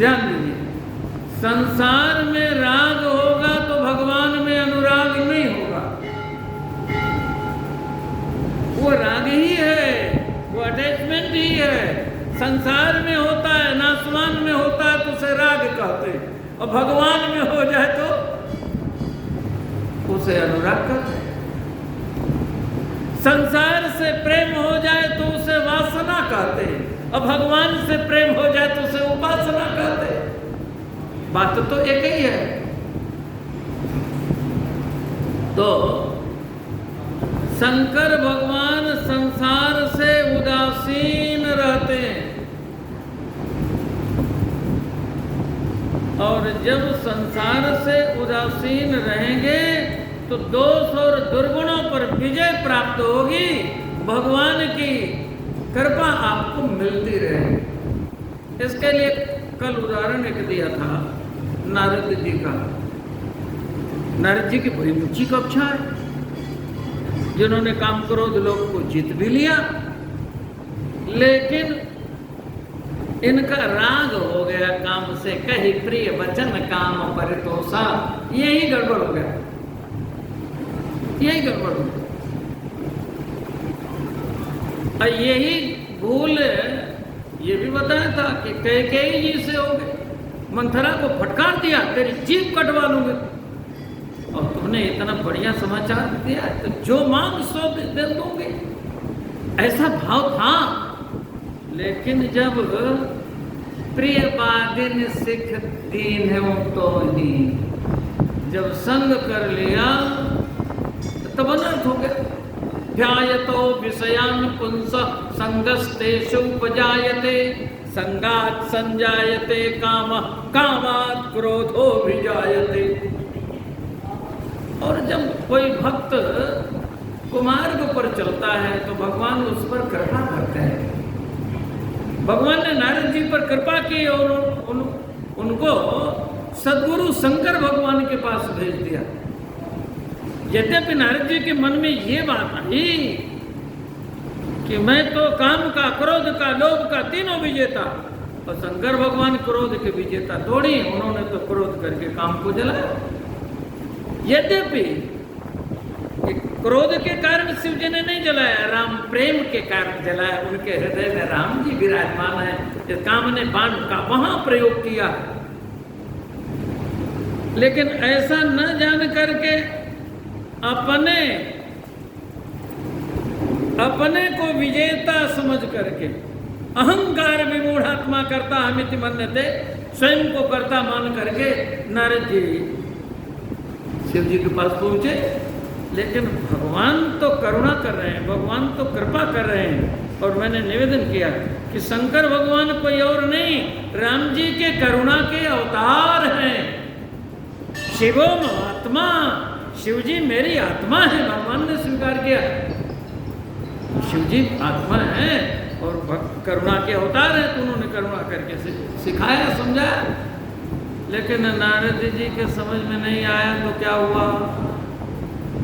ध्यान दीजिए, संसार में राग होगा तो भगवान में अनुराग नहीं होगा। वो राग ही है, वो अटैचमेंट ही है। संसार में होता है, नासवान में होता है तो उसे राग कहते हैं, और भगवान में हो जाए तो उसे अनुराग कहते हैं। संसार से प्रेम हो जाए तो उसे वासना कहते हैं, और भगवान से प्रेम हो जाए तो उसे उपासना कहते हैं। बात तो एक ही है। तो शंकर भगवान संसार से उदासीन रहते हैं, और जब संसार से उदासीन रहेंगे तो दोष और दुर्गुणों पर विजय प्राप्त होगी। भगवान की कृपा आपको मिलती रहेगी। इसके लिए कल उदाहरण एक दिया था नारद जी का। नारद जी की बड़ी ऊंची कक्षा है, जिन्होंने काम क्रोध लोग को जीत भी लिया, लेकिन इनका राग हो गया काम से, कही प्रिय वचन काम परितोषा। यही गड़बड़ हो गया, यही गड़बड़ हो गया। और यही भूल ये भी बताया था कि कैकेयी जी से हो गए। मंथरा को फटकार दिया, तेरी जीभ कटवा लूंगे, और तुमने इतना बढ़िया समाचार दिया तो जो मांग सो दे दोगे, ऐसा भाव था। लेकिन जब प्रिय बादिन सिख दीन है वो तो ही, जब संग कर लिया तब अनर्थ हो गया। ध्यायतो विषयान् पुंस संगस्तेषु उपजायते, संगात् संजायते कामः, कामात् क्रोधो विजायते। और जब कोई भक्त कुमार्ग पर चलता है तो भगवान उस पर कृपा करते हैं। भगवान ने नारद जी पर कृपा की और उनको सद्गुरु शंकर भगवान के पास भेज दिया। यद्यपि नारद जी के मन में ये बात आई कि मैं तो काम का, क्रोध का, लोभ का तीनों विजेता, और शंकर भगवान क्रोध के विजेता थोड़ी, उन्होंने तो क्रोध करके काम को जलाया। यद्यपि क्रोध के कारण शिव जी ने नहीं जलाया, राम प्रेम के कारण जलाया। उनके हृदय में राम जी विराजमान है, इस काम ने बाण का वहां प्रयोग किया। लेकिन ऐसा न जान करके अपने को विजेता समझ करके, अहंकार विमूढ़ात्मा करता हमिति मन्यते, स्वयं को करता मान करके नारद जी शिव जी के पास पहुंचे। लेकिन भगवान तो करुणा कर रहे हैं, भगवान तो कृपा कर रहे हैं। और मैंने निवेदन किया कि शंकर भगवान कोई और नहीं, राम जी के करुणा के अवतार हैं। शिवो आत्मा, शिव जी मेरी आत्मा है, भगवान ने स्वीकार किया। शिव जी आत्मा है और करुणा के अवतार है, तो उन्होंने करुणा करके सिखाया, समझाया। लेकिन नारद जी के समझ में नहीं आया तो क्या हुआ,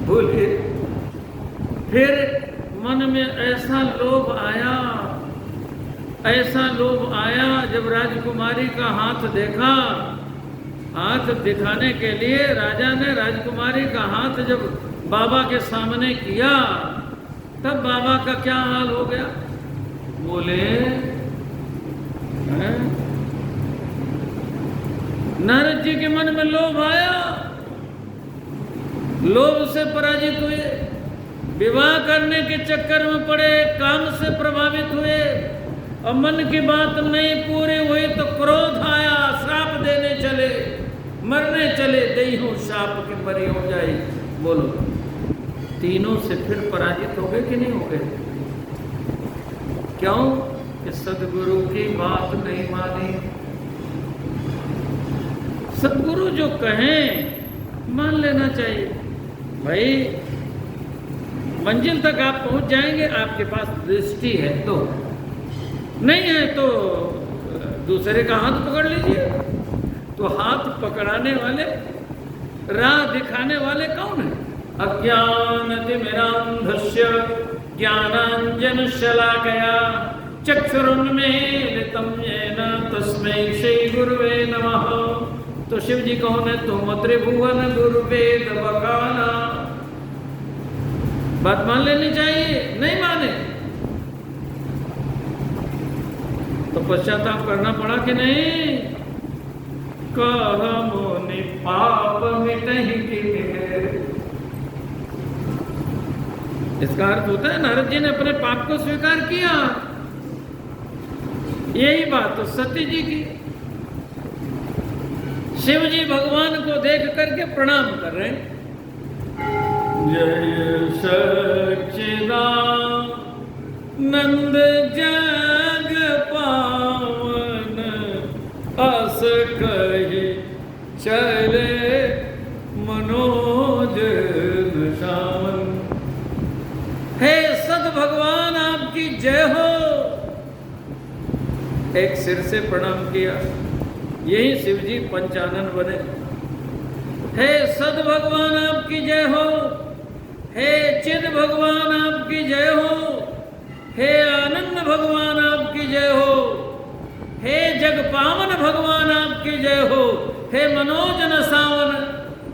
भूल गए। फिर मन में ऐसा लोभ आया, ऐसा लोभ आया, जब राजकुमारी का हाथ देखा। हाथ दिखाने के लिए राजा ने राजकुमारी का हाथ जब बाबा के सामने किया, तब बाबा का क्या हाल हो गया, बोले नारद जी के मन में लोभ आया, लोभ से पराजित हुए, विवाह करने के चक्कर में पड़े, काम से प्रभावित हुए, और मन की बात नहीं पूरी हुई तो क्रोध आया, श्राप देने चले, मरने चले, दई हूं श्राप की मरी हो जाए। बोलो, तीनों से फिर पराजित हो गए कि नहीं हो गए? क्यों? कि सदगुरु की बात नहीं मानी। सदगुरु जो कहें मान लेना चाहिए। भाई मंजिल तक आप पहुंच जाएंगे, आपके पास दृष्टि है तो, नहीं है तो दूसरे का हाथ पकड़ लीजिए। तो हाथ पकड़ाने वाले, राह दिखाने वाले कौन है? अज्ञानतिमिरान्धस्य ज्ञानाञ्जनशलाकया चक्षुरुन्मीलितं येन तस्मै श्री गुरुवे नमः। तो शिव जी कौन है? तुम त्रिभुवन गुरु वेद बखाना। बात मान लेनी चाहिए, नहीं माने तो पश्चाताप करना पड़ा कि नहीं? कह मुनि पाप मिटहि किन्हे। इसका अर्थ होता है नारद जी ने अपने पाप को स्वीकार किया। यही बात तो सती जी की। शिव जी भगवान को देख करके प्रणाम कर रहे हैं। जय सच्चिदानंद जग पावन अस कहि चले मनोज निशान। हे सद भगवान आपकी जय हो। एक सिर से प्रणाम किया, यही शिव जी पंचानन बने। हे सद भगवान आपकी जय हो। हे चिद भगवान आपकी जय हो। हे आनंद भगवान आपकी जय हो। हे जग पावन भगवान आपकी जय हो। हे मनोजन सावन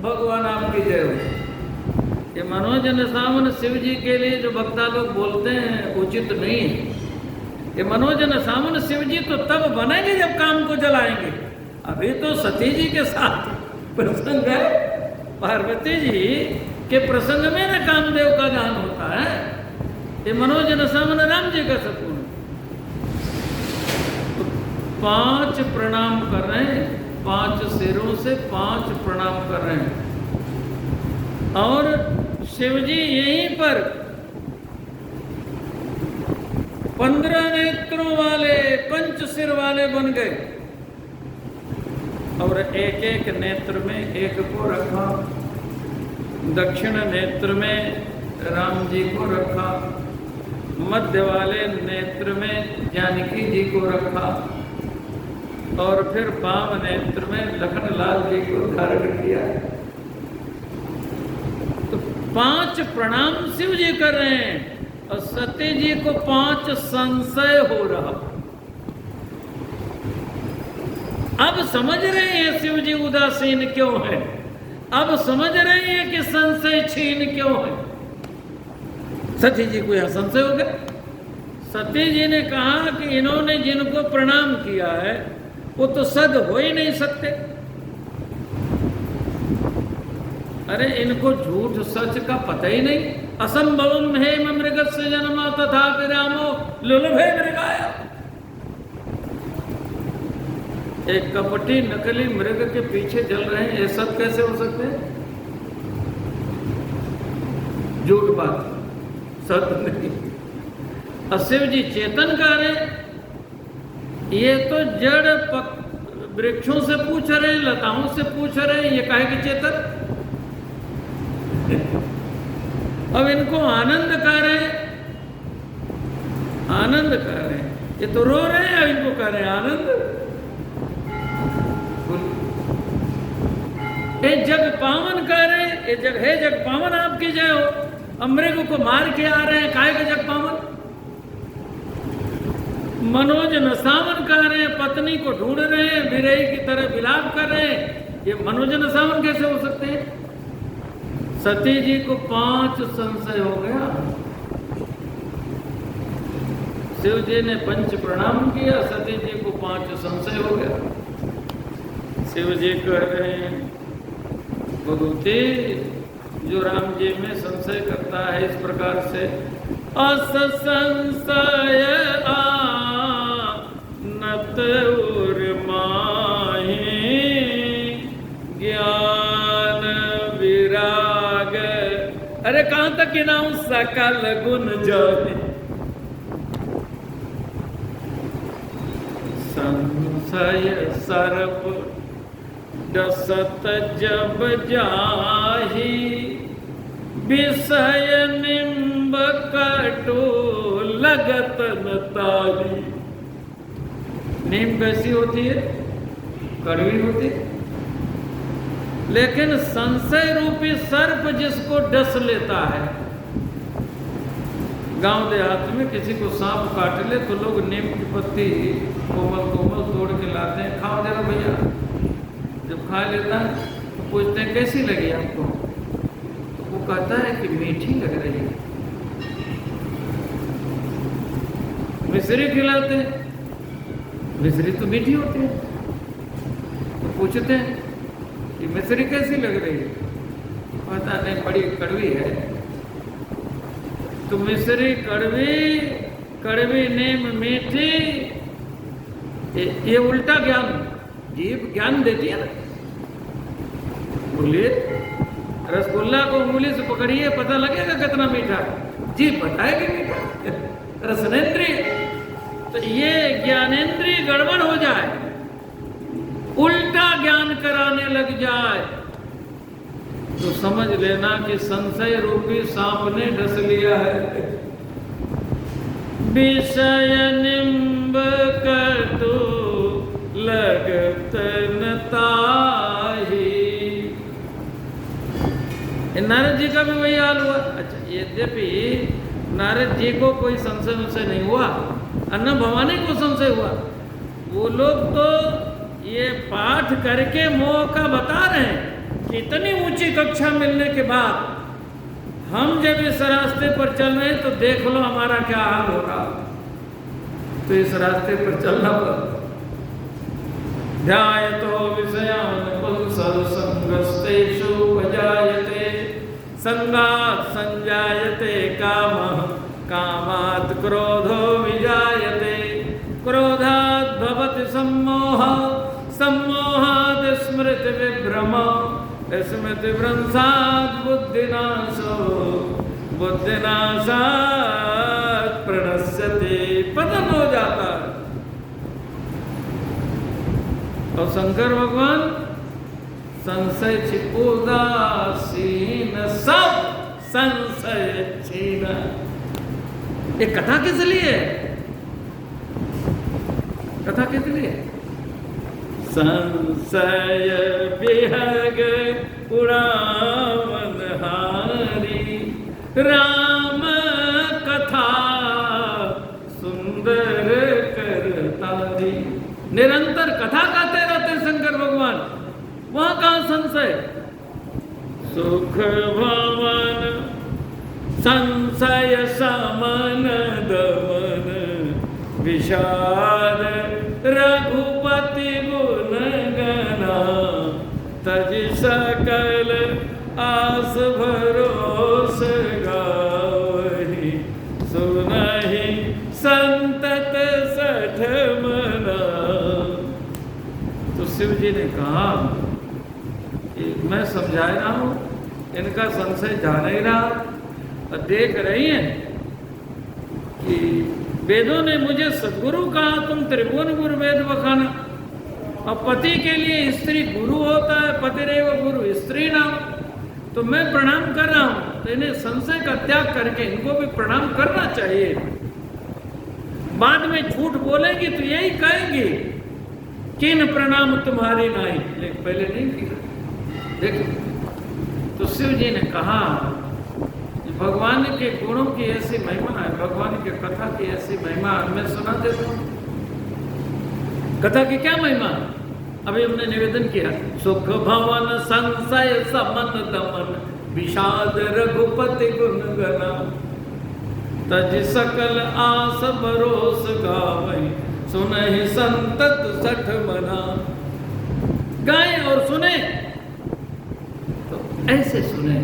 भगवान आपकी जय हो। ये मनोजन सावन शिव जी के लिए जो भक्ता लोग बोलते हैं उचित नहीं है। ये मनोजन सावन शिव जी तो तब बनेंगे जब काम को जलाएंगे। अभी तो सती जी के साथ प्रसंग है। पार्वती जी के प्रसंग में ना कामदेव का गान होता है। ये मनोजन सावन राम जी का सपून। तो 5 प्रणाम कर रहे हैं, 5 सिरों से 5 प्रणाम कर रहे हैं। और शिव जी यहीं पर 15 नेत्रों वाले, 5 सिर वाले बन गए। और एक एक नेत्र में एक को रखा। दक्षिण नेत्र में राम जी को रखा, मध्य वाले नेत्र में जानकी जी को रखा और फिर वाम नेत्र में लखनलाल जी को धारण किया। तो 5 प्रणाम शिव जी कर रहे हैं और सती जी को 5 संशय हो रहा। अब समझ रहे हैं शिव जी उदासीन क्यों है। अब समझ रहे हैं कि संशय छीन क्यों है। सती जी को यह संशय हो गया। सती जी ने कहा कि इन्होंने जिनको प्रणाम किया है वो तो सद हो ही नहीं सकते। अरे इनको झूठ सच का पता ही नहीं। असंभवम है मृगस्य जन्म तथा रामो लुलभे मृगाया। एक कपटी नकली मृग के पीछे चल रहे हैं, ये सब कैसे हो सकते हैं? झूठ बात, सत्य नहीं। शिव जी चेतन कार्य, ये तो जड़ वृक्षों से पूछ रहे हैं, लताओं से पूछ रहे हैं, ये काहे की चेतन। अब इनको आनंद कर रहे हैं, आनंद कर रहे हैं। ये तो रो रहे हैं, अब इनको कर रहे हैं आनंद। ये जग पावन कर रहे हैं, ये जग है, जग पावन आपकी जय हो। अमृग को मार के आ रहे हैं, काहे के जग पावन। मनोज नसावन कर रहे हैं, पत्नी को ढूंढ रहे हैं, बिरही की तरह विलाप कर रहे हैं। ये मनोज नसावन कैसे हो सकते हैं? सती जी को 5 संशय हो गया। शिव जी ने 5 प्रणाम किया, सती जी को 5 संशय हो गया। शिव जी कह रहे हैं भगवती, जो राम जी में संशय करता है इस प्रकार से, अस संशय नत उर्माहि ज्ञान विराग। अरे कहां तक गिनाऊं? सकल गुण जाने। संशय सर्प डसत जब जाहि, विषय निम्ब कटो लगत न ताहि। नीम कैसी होती है? कड़वी होती है। लेकिन संशय रूपी सर्प जिसको डस लेता है, गांव देहात में किसी को सांप काट ले तो लोग नीम की पत्ती कोमल कोमल तोड़ के लाते हैं, खाओ जरा भैया। जब खा लेता है तो पूछते हैं कैसी लगी आपको, तो वो कहता है कि मीठी लग रही है। मिश्री खिलाते हैं, मिश्री तो मीठी होती है, तो पूछते हैं कि मिश्री कैसी लग रही है, पता नहीं बड़ी कड़वी है। तो मिश्री कड़वी, कड़वी नीम मीठी, ये उल्टा ज्ञान, जीभ ज्ञान देती है ना। बोलिए, रसगुल्ला को उंगली से पकड़िए, पता लगेगा कितना मीठा, जीभ बताएगी मीठा, रसनेंद्रिय। तो ये ज्ञानेंद्रिय गड़बड़ हो जाए, उल्टा ज्ञान कराने लग जाए, तो समझ लेना कि संशय रूपी सांप ने डस लिया है। विषय निम्ब कटु लगत न ताहि। नारद जी का भी वही हाल हुआ। अच्छा, यद्यपि नारद जी को कोई संशय नहीं हुआ, अन्ना भवानी को संशय हुआ। वो लोग तो ये पाठ करके मोह का बता रहे हैं कि इतनी ऊंची कक्षा मिलने के बाद हम जब इस रास्ते पर चल रहे हैं तो देख लो हमारा क्या हाल हो रहा। तो इस रास्ते पर चलना पड़ा। ध्यायतो विषयान् पुंसः उपजायते, संगात् संजायते कामः, कामात् क्रोधो विजायते, क्रोधात् भवति सम्मोहः, सम्मोहात् स्मृति विभ्रमः, स्मृति भ्रंशात् बुद्धिनाशो, बुद्धिनाशात् प्रणश्यते, पतन हो जाता है। और शंकर भगवान संशय उदासीन, सब संशय छीन। ये कथा किस लिए? कथा किस लिए? संशय विहग उड़ावन हारी, राम कथा सुंदर करतारी। निरंतर कथा गाते रहते शंकर भगवान, वहां कहां संशय? सुख भवन संशय समन दमन, विषाद रघुपति गुण गना, तज सकल आस भरोस गावहि, सुनहि संतत सठ मना। तो शिव जी ने कहा कि मैं समझा रहा हूं, इनका संशय जा नहीं रहा। और देख रही हैं कि वेदों ने मुझे सद्गुरु कहा, तुम त्रिभुवन गुरु वेद बखाना। और पति के लिए स्त्री गुरु होता है, पतिरेव गुरु स्त्री नाम। तो मैं प्रणाम कर रहा हूं, तो इन्हें संशय का त्याग करके इनको भी प्रणाम करना चाहिए। बाद में झूठ बोलेंगी तो यही कहेंगी किन प्रणाम तुम्हारी नहीं, लेकिन पहले नहीं किया। देखो, तो शिव जी ने कहा भगवान के गुणों की ऐसी महिमा है, भगवान की कथा की ऐसी महिमा मैं सुना देता हूं। कथा की क्या महिमा? अभी हमने निवेदन किया, सुख भवन संशय समन दमन, विषाद रघुपति गुण गना, तज सकल आस भरोस गावै, सुनहि संतत सठ मना। गाएं और सुने तो ऐसे सुने।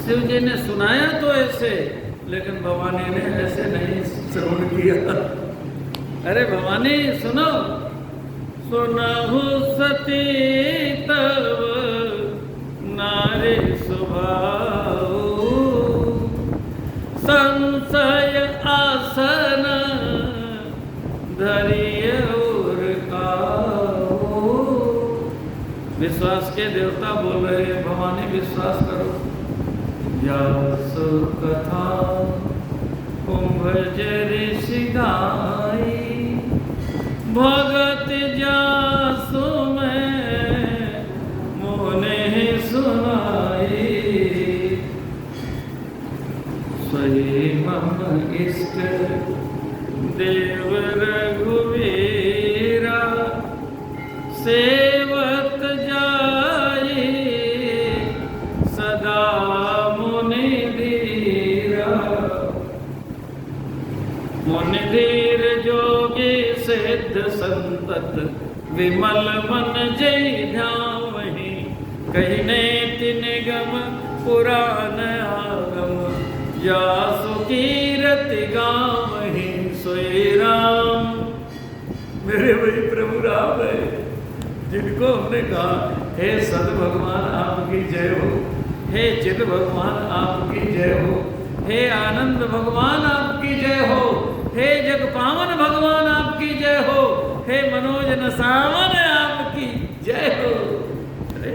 शिव जी ने सुनाया तो ऐसे, लेकिन भवानी ने ऐसे नहीं श्रवण किया। अरे भवानी सुनो, सुनहु सती तव नारी स्वभाव, संशय आसन धरिय और काऊ। विश्वास के देवता बोल रहे, भवानी विश्वास करो। व्यासु कथा कुंभज ऋषि गाई, भगत जासु में मोने सुनाई। स्वयं इष्ट देव रघुवीरा सेवत जाए सदा मुनि धीरा। मुनि धीर जोगी सिद्ध संतत विमल मन जय ध्यावहि। कहने तिन गम पुराण आगम जासु कीरति गावहि। सोई राम, मेरे वही प्रभु राम है जिनको हमने कहा हे सद भगवान आपकी जय हो, हे चिद भगवान आपकी जय हो, हे आनंद भगवान आपकी जय हो, हे जग पावन भगवान आपकी जय हो, हे मनोजन सावन आपकी जय हो। अरे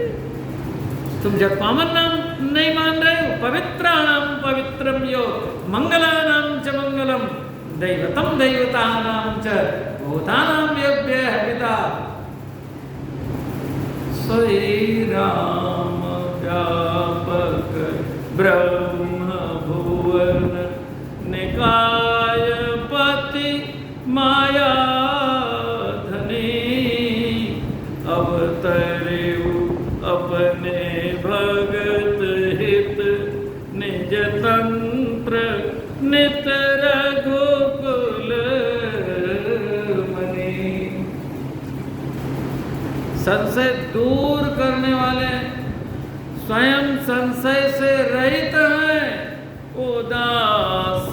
तुम जग पावन नाम नहीं मान रहे हो? पवित्राणाम पवित्रम यो मंगलानाम च मंगलम दैवतम दैवतानाम च भूतानां व्यव्यय पिता। सोई राम व्यापक ब्रह्म भुवन निकाय पति माया धनी। अवतरेउ अपने भगत हित निज तंत्र नित रघुकुल मणि। संशय दूर करने वाले स्वयं संशय से रहित हैं। उदास